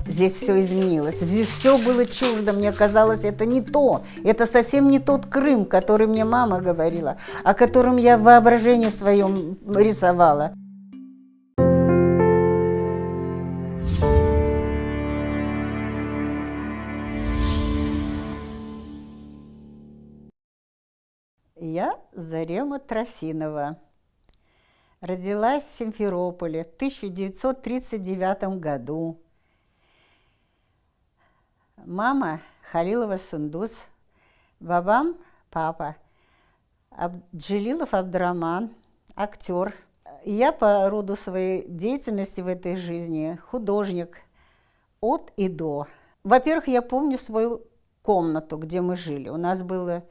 здесь все изменилось. Здесь все было чуждо, мне казалось, это не то. Это совсем не тот Крым, который мне мама говорила, о котором я в воображении своем рисовала. Я Зарема Трофинова. Родилась в Симферополе в 1939 году. Мама Халилова Сундус, бабам папа Джилилов Абдраман, актер. Я по роду своей деятельности в этой жизни художник от и до. Во-первых, я помню свою комнату, где мы жили. У нас было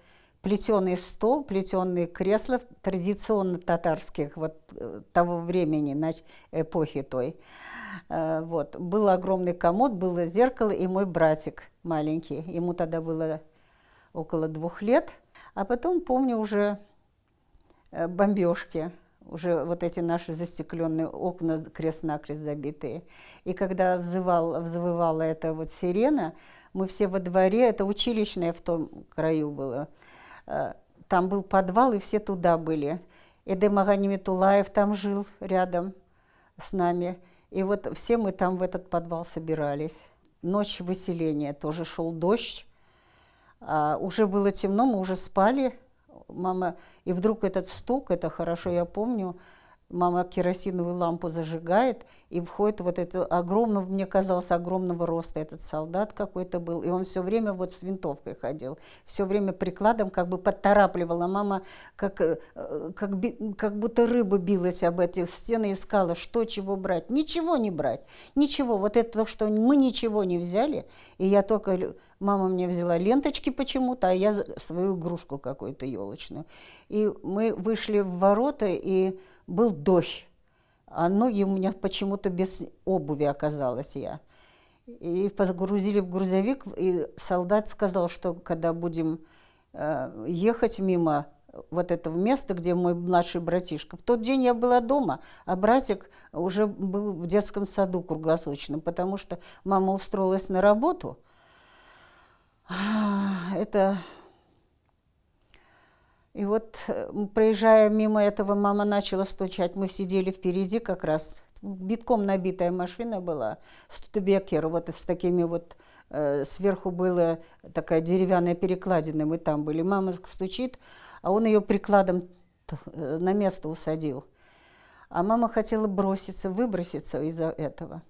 плетеный стол, плетеные кресла традиционно татарских вот того времени, эпохи той. Вот. Был огромный комод, было зеркало и мой братик маленький. Ему тогда было около 2 лет. А потом помню уже бомбежки, уже вот эти наши застекленные окна крест-накрест забитые. И когда взвывала эта вот сирена, мы все во дворе, это училищное в том краю было, там был подвал, и все туда были. Эдем Аганиметулаев там жил рядом с нами. И вот все мы там в этот подвал собирались. Ночь выселения, тоже шел дождь. Уже было темно, мы уже спали. Мама, и вдруг этот стук, это хорошо я помню, мама керосиновую лампу зажигает, и входит вот это огромного, мне казалось, огромного роста этот солдат какой-то был, и он все время вот с винтовкой ходил, все время прикладом как бы подторапливала. Мама как будто рыба билась об эти стены, искала, что, чего брать. Ничего не брать, ничего. Вот это то, что мы ничего не взяли, и я только... Мама мне взяла ленточки почему-то, а я свою игрушку какую-то елочную. И мы вышли в ворота, и был дождь. А ноги у меня почему-то без обуви оказалась я. И погрузили в грузовик, и солдат сказал, что когда будем ехать мимо вот этого места, где мой младший братишка. В тот день я была дома, а братик уже был в детском саду круглосуточном, потому что мама устроилась на работу. Это... И вот, проезжая мимо этого, мама начала стучать. Мы сидели впереди как раз. Битком набитая машина была. Студебекер, вот с такими вот... Сверху была такая деревянная перекладина, мы там были. Мама стучит, а он ее прикладом на место усадил. А мама хотела выброситься из-за этого.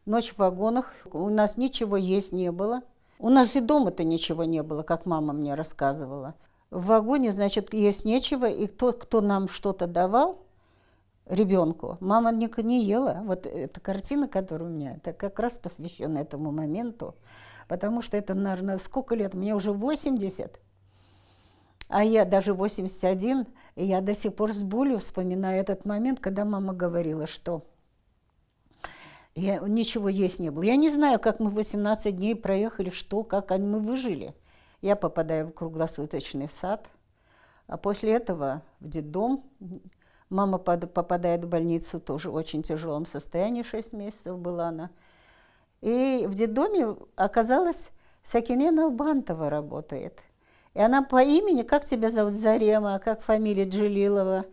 Ночь в вагонах, у нас ничего есть не было. У нас и дома-то ничего не было, как мама мне рассказывала. В вагоне, значит, есть нечего, и тот, кто нам что-то давал, ребенку, мама не ела. Вот эта картина, которая у меня, это как раз посвящена этому моменту, потому что это, наверное, сколько лет? Мне уже 80, а я даже 81, и я до сих пор с болью вспоминаю этот момент, когда мама говорила, что ничего есть не было. Я не знаю, как мы 18 дней проехали, как мы выжили. Я попадаю в круглосуточный сад, а после этого в детдом. Мама попадает в больницу, тоже в очень тяжелом состоянии, 6 месяцев была она. И в детдоме оказалось, Сакине Налбантова работает. И она по имени, как тебя зовут, Зарема, как фамилия Джилилова?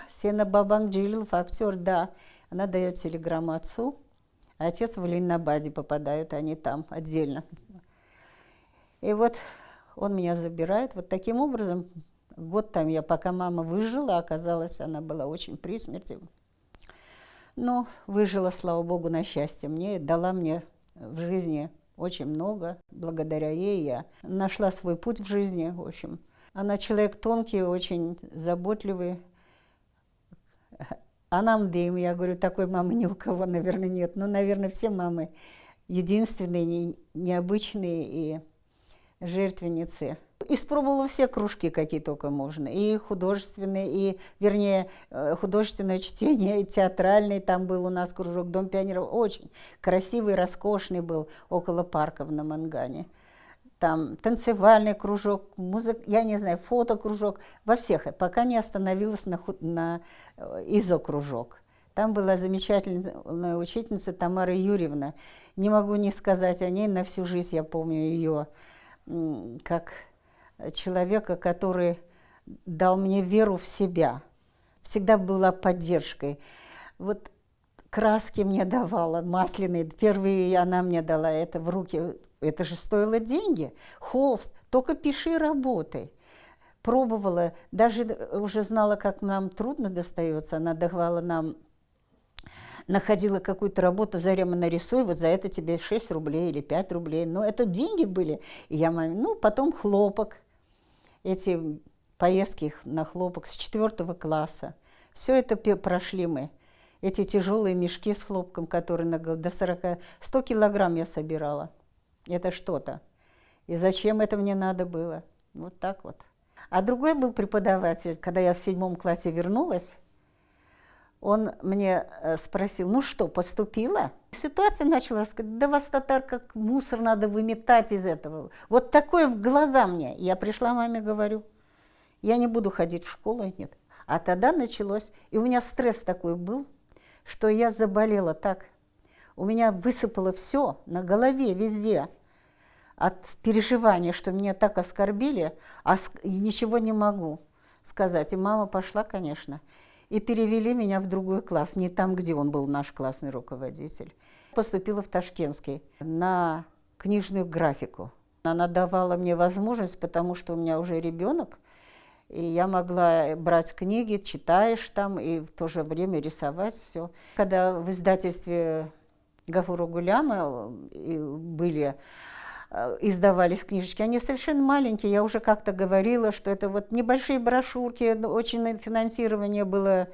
Сена Бабанг Джилилов, актер, да. Она дает телеграмму отцу. А отец в Ленинабаде попадают, они там отдельно. И вот он меня забирает. Вот таким образом, год там я, пока мама выжила, оказалось, она была очень при смерти. Но выжила, слава богу, на счастье мне, дала мне в жизни очень много. Благодаря ей я нашла свой путь в жизни, в общем. Она человек тонкий, очень заботливый. Анамдеем, я говорю, такой мамы ни у кого, наверное, нет. Но, наверное, все мамы единственные, необычные и жертвенницы. Испробовала все кружки, какие только можно. И художественные, и, вернее, художественное чтение, и театральный. Там был у нас кружок Дом пионеров. Очень красивый, роскошный был, около парка в Намангане. Там танцевальный кружок, я не знаю, фотокружок, во всех, пока не остановилась на изо-кружок. Там была замечательная учительница Тамара Юрьевна. Не могу не сказать о ней, на всю жизнь я помню ее как человека, который дал мне веру в себя. Всегда была поддержкой. Вот краски мне давала, масляные. Первые она мне дала это в руки. Это же стоило деньги. Холст. Только пиши, работай. Пробовала. Даже уже знала, как нам трудно достается. Она давала нам, находила какую-то работу, Зарема, нарисуй, вот за это тебе 6 рублей или 5 рублей. Но это деньги были. И я маме, ну, потом хлопок. Эти поездки на хлопок с 4 класса. Все это прошли мы. Эти тяжелые мешки с хлопком, которые до 100 килограмм я собирала. Это что-то. И зачем это мне надо было? Вот так вот. А другой был преподаватель, когда я в 7 классе вернулась, он мне спросил, ну что, поступила? Ситуация начала сказать, да вас, татар, как мусор надо выметать из этого. Вот такое в глаза мне. Я пришла маме, говорю, я не буду ходить в школу, нет. А тогда началось, и у меня стресс такой был, что я заболела так. У меня высыпало все на голове, везде. От переживания, что меня так оскорбили, ничего не могу сказать. И мама пошла, конечно, и перевели меня в другой класс, не там, где он был, наш классный руководитель. Поступила в Ташкентский на книжную графику. Она давала мне возможность, потому что у меня уже ребенок, и я могла брать книги, читаешь там, и в то же время рисовать все. Когда в издательстве Гафура Гуляма были, издавались книжечки, они совершенно маленькие, я уже как-то говорила, что это вот небольшие брошюрки, очень финансирование было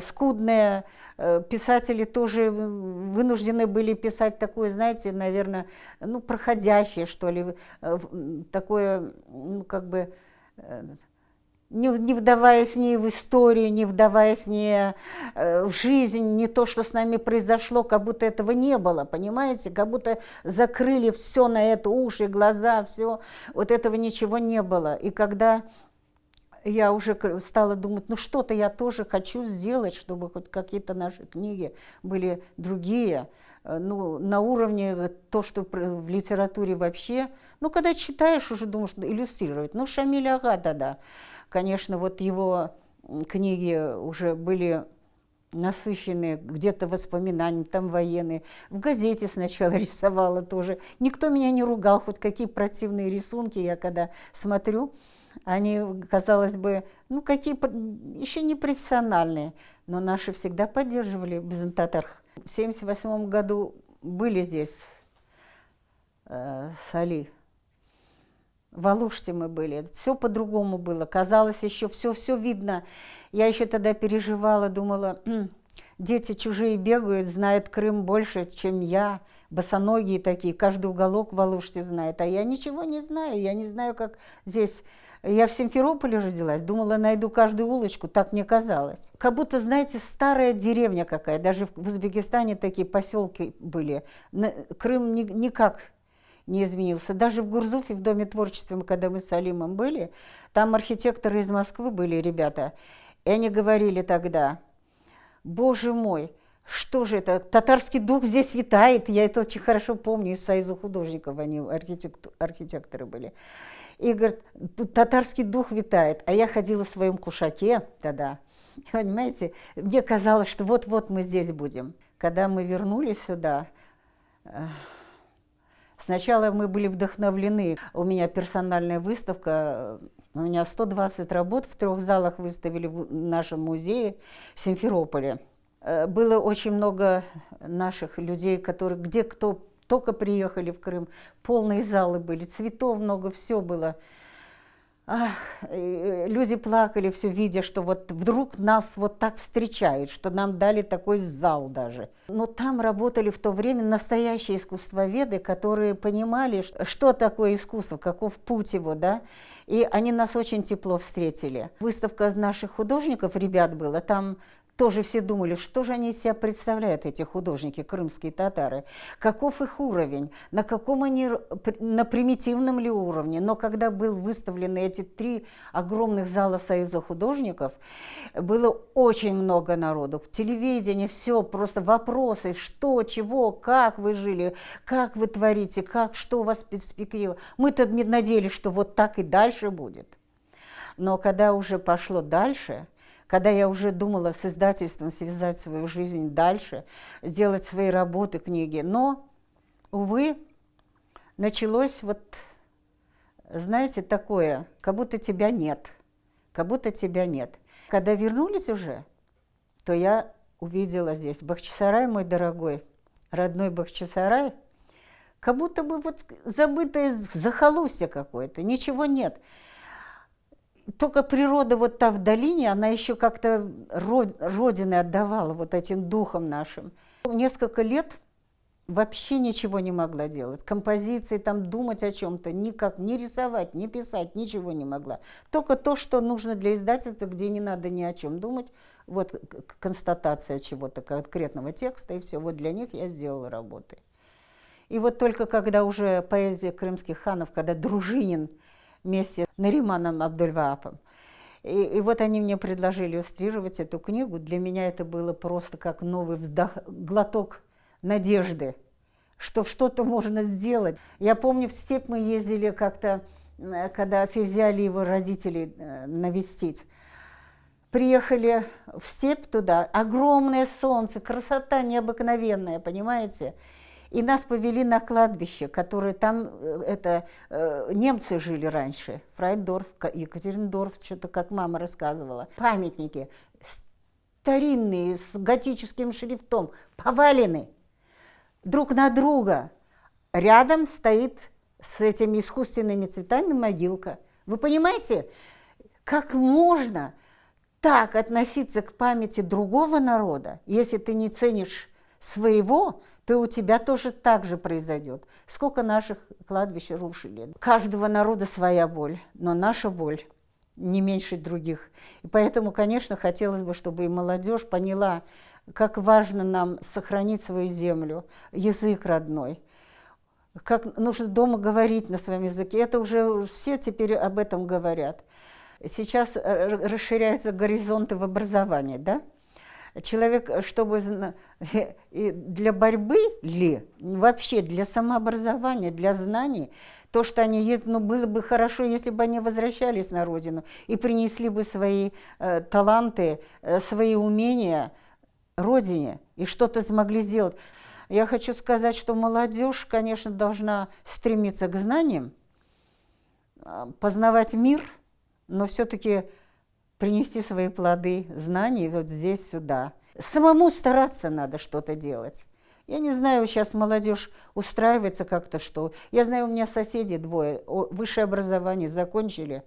скудное, писатели тоже вынуждены были писать такое, знаете, наверное, ну, проходящее, что ли, такое, ну, как бы... Не вдаваясь ни в историю, не вдаваясь ни в жизнь, не то, что с нами произошло, как будто этого не было, понимаете? Как будто закрыли все на это, уши, глаза, все. Вот этого ничего не было. И когда я уже стала думать, ну что-то я тоже хочу сделать, чтобы хоть какие-то наши книги были другие, ну, на уровне то, что в литературе вообще. Ну, когда читаешь, уже думаешь, иллюстрировать. Ну, Шамиль Ага тогда. Конечно, вот его книги уже были насыщены где-то воспоминаниями, там военные. В газете сначала рисовала тоже. Никто меня не ругал, хоть какие противные рисунки я когда смотрю. Они, казалось бы, ну какие, еще не профессиональные, но наши всегда поддерживали Безантатар. В 1978 году были здесь с Али. В Алуште мы были, все по-другому было, казалось, еще все видно. Я еще тогда переживала, думала, дети чужие бегают, знают Крым больше, чем я, босоногие такие, каждый уголок в Алуште знает, а я ничего не знаю, я не знаю, как здесь. Я в Симферополе родилась, думала, найду каждую улочку, так мне казалось. Как будто, знаете, старая деревня какая, даже в Узбекистане такие поселки были, Крым никак не изменился. Даже в Гурзуфе, в Доме творчества, когда мы с Алимом были, там архитекторы из Москвы были, ребята, и они говорили тогда, боже мой, что же это, татарский дух здесь витает, я это очень хорошо помню, из Союза художников они архитекторы были. И говорят, тут татарский дух витает, а я ходила в своем кушаке тогда, понимаете, мне казалось, что вот-вот мы здесь будем. Когда мы вернулись сюда, сначала мы были вдохновлены. У меня персональная выставка, у меня 120 работ в 3 залах выставили в нашем музее в Симферополе. Было очень много наших людей, которые, где кто только приехали в Крым, полные залы были, цветов много, все было. Люди плакали, все видя, что вот вдруг нас вот так встречают, что нам дали такой зал даже. Но там работали в то время настоящие искусствоведы, которые понимали, что такое искусство, каков путь его, да. И они нас очень тепло встретили. Выставка наших художников, ребят, была, там тоже все думали, что же они из себя представляют, эти художники, крымские татары, каков их уровень, на каком они, на примитивном ли уровне. Но когда был выставлены эти 3 огромных зала Союза художников, было очень много народу. В телевидении все, просто вопросы, что, чего, как вы жили, как вы творите, как, что у вас в перспективе. Мы-то надеялись, что вот так и дальше будет. Но когда уже пошло дальше, когда я уже думала с издательством связать свою жизнь дальше, делать свои работы, книги, но, увы, началось вот, знаете, такое, как будто тебя нет, как будто тебя нет. Когда вернулись уже, то я увидела здесь Бахчисарай, мой дорогой, родной Бахчисарай, как будто бы вот забытое захолустье какое-то, ничего нет. Только природа вот та в долине, она еще как-то родины отдавала вот этим духом нашим. Несколько лет вообще ничего не могла делать. Композиции, там думать о чем-то, никак, не рисовать, не писать, ничего не могла. Только то, что нужно для издательства, где не надо ни о чем думать, вот констатация чего-то конкретного текста, и все. Вот для них я сделала работы. И вот только когда уже поэзия крымских ханов, когда Дружинин вместе с Нариманом Абдуль-Ваапом. И вот они мне предложили иллюстрировать эту книгу. Для меня это было просто как новый вздох, глоток надежды, что что-то можно сделать. Я помню, в степь мы ездили как-то, когда взяли его родителей навестить. Приехали в степь туда, огромное солнце, красота необыкновенная, понимаете? И нас повели на кладбище, которое там, немцы жили раньше, Фрайдорф, Екатериндорф, что-то как мама рассказывала. Памятники старинные, с готическим шрифтом, повалены друг на друга. Рядом стоит с этими искусственными цветами могилка. Вы понимаете, как можно так относиться к памяти другого народа, если ты не ценишь своего, то у тебя тоже так же произойдет. Сколько наших кладбищ рушили. Каждого народа своя боль, но наша боль не меньше других. И поэтому, конечно, хотелось бы, чтобы и молодежь поняла, как важно нам сохранить свою землю, язык родной, как нужно дома говорить на своем языке. Это уже все теперь об этом говорят. Сейчас расширяются горизонты в образовании, да? Человек, чтобы для борьбы ли, вообще для самообразования, для знаний, то, что они едут, ну, было бы хорошо, если бы они возвращались на родину и принесли бы свои таланты, свои умения родине и что-то смогли сделать. Я хочу сказать, что молодежь, конечно, должна стремиться к знаниям, познавать мир, но все-таки принести свои плоды знаний вот здесь, сюда. Самому стараться надо что-то делать. Я не знаю, сейчас молодежь устраивается как-то, что... Я знаю, у меня соседи 2, высшее образование закончили.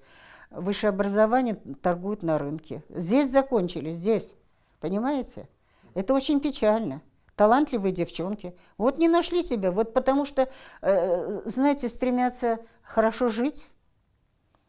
Высшее образование торгуют на рынке. Здесь закончили, здесь. Понимаете? Это очень печально. Талантливые девчонки. Вот не нашли себя, вот потому что, знаете, стремятся хорошо жить,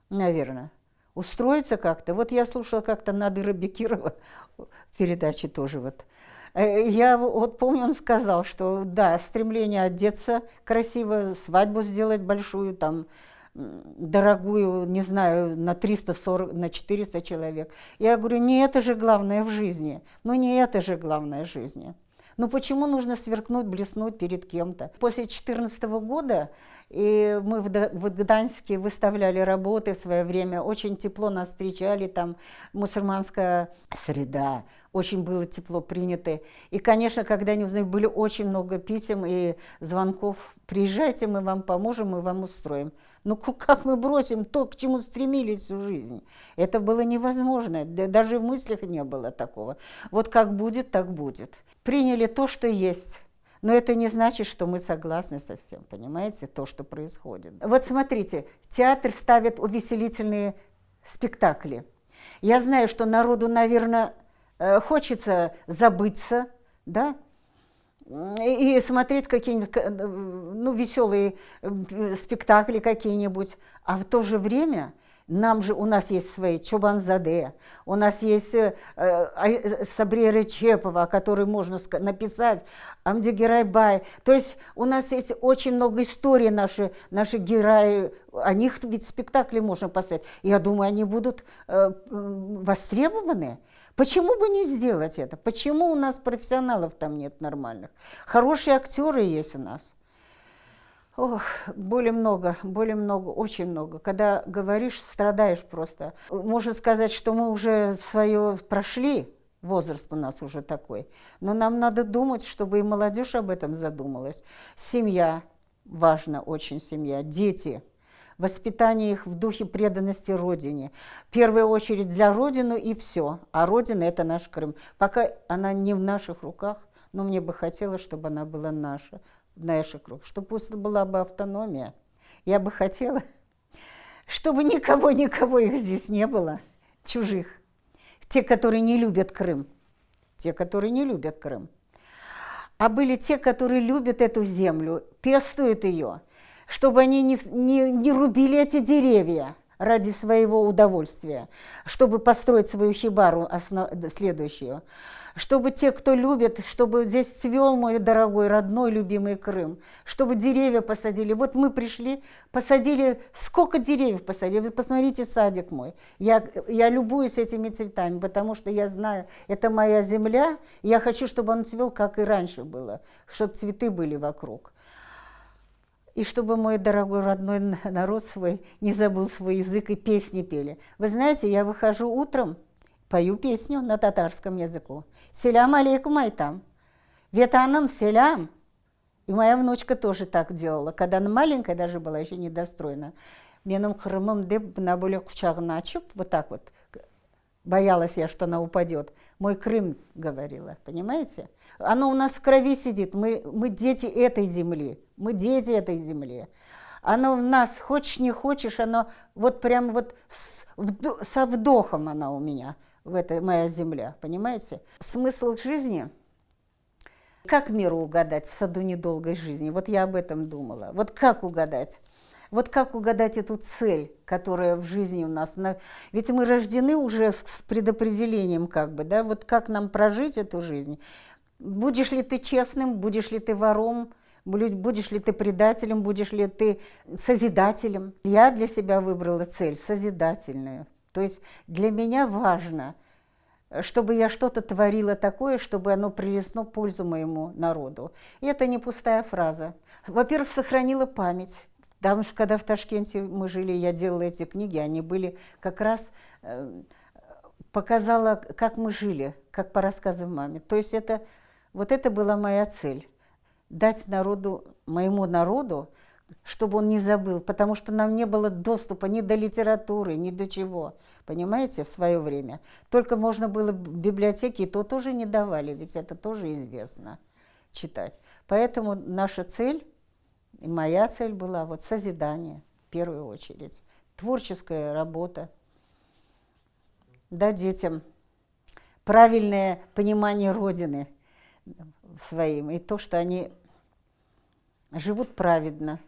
наверное. Устроиться как-то. Вот я слушала как-то Надыра Бекирова в передаче тоже вот. Я вот помню, он сказал, что да, стремление одеться красиво, свадьбу сделать большую, там, дорогую, не знаю, на 340, на 400 человек. Я говорю, не это же главное в жизни. Ну не это же главное в жизни. Ну почему нужно сверкнуть, блеснуть перед кем-то? После 2014 года и мы в Гданьске выставляли работы в свое время, очень тепло нас встречали, там мусульманская среда, очень было тепло принято. И, конечно, когда они узнали, были очень много писем и звонков. Приезжайте, мы вам поможем, мы вам устроим. Ну как мы бросим то, к чему стремились всю жизнь? Это было невозможно, даже в мыслях не было такого. Вот как будет, так будет. Приняли то, что есть. Но это не значит, что мы согласны со всем, понимаете, то, что происходит. Вот смотрите, театр ставит увеселительные спектакли. Я знаю, что народу, наверное, хочется забыться, да, и смотреть какие-нибудь, ну, веселые спектакли какие-нибудь, а в то же время Нам же, у нас есть свои Чобанзаде, у нас есть Сабрия Речепова, о которой можно написать, Амдигерайбай. То есть у нас есть очень много историй, наши герои, о них ведь спектакли можно поставить. Я думаю, они будут востребованы. Почему бы не сделать это? Почему у нас профессионалов там нет нормальных? Хорошие актеры есть у нас. Ох, более много, очень много. Когда говоришь, страдаешь просто. Можно сказать, что мы уже свое прошли, возраст у нас уже такой, но нам надо думать, чтобы и молодежь об этом задумалась. Семья, важно очень семья, дети, воспитание их в духе преданности Родине. В первую очередь для Родины и все, а Родина – это наш Крым. Пока она не в наших руках, но мне бы хотелось, чтобы она была наша. Наших рук, что пусть была бы автономия. Я бы хотела, чтобы никого их здесь не было, чужих. Те, которые не любят Крым. А были те, которые любят эту землю, пестуют ее, чтобы они не рубили эти деревья ради своего удовольствия, чтобы построить свою хибару следующую. Чтобы те, кто любит, чтобы здесь цвел мой дорогой, родной, любимый Крым, чтобы деревья посадили. Вот мы пришли, посадили, сколько деревьев посадили. Вы посмотрите садик мой. Я любуюсь этими цветами, потому что я знаю, это моя земля, и я хочу, чтобы он цвел, как и раньше было, чтобы цветы были вокруг. И чтобы мой дорогой родной народ свой не забыл свой язык и песни пели. Вы знаете, я выхожу утром, пою песню на татарском языку. Селям алейкум айтам. Ветанам селям. И моя внучка тоже так делала. Когда она маленькая даже была, еще недостроена. Менің Крымым деп на более кучагына очуп, вот так вот. Боялась я, что она упадет. Мой Крым, говорила, понимаете? Оно у нас в крови сидит. Мы дети этой земли. Мы дети этой земли. Оно в нас, хочешь не хочешь, оно вот прям вот со вдохом она у меня. Это моя земля, понимаете? Смысл жизни, как миру угадать в саду недолгой жизни? Вот я об этом думала. Вот как угадать? Вот как угадать эту цель, которая в жизни у нас? Ведь мы рождены уже с предопределением, как бы, да? Вот как нам прожить эту жизнь? Будешь ли ты честным, будешь ли ты вором, будешь ли ты предателем, будешь ли ты созидателем? Я для себя выбрала цель созидательную. То есть для меня важно, чтобы я что-то творила такое, чтобы оно принесло пользу моему народу. И это не пустая фраза. Во-первых, сохранила память. Потому что когда в Ташкенте мы жили, я делала эти книги, они были как раз, показала, как мы жили, как по рассказам маме. То есть вот это была моя цель. Дать моему народу, чтобы он не забыл, потому что нам не было доступа ни до литературы, ни до чего, понимаете, в свое время. Только можно было в библиотеке, и то тоже не давали, ведь это тоже известно, читать. Поэтому наша цель, и моя цель была вот созидание, в первую очередь, творческая работа, дать детям правильное понимание Родины своим, и то, что они живут праведно.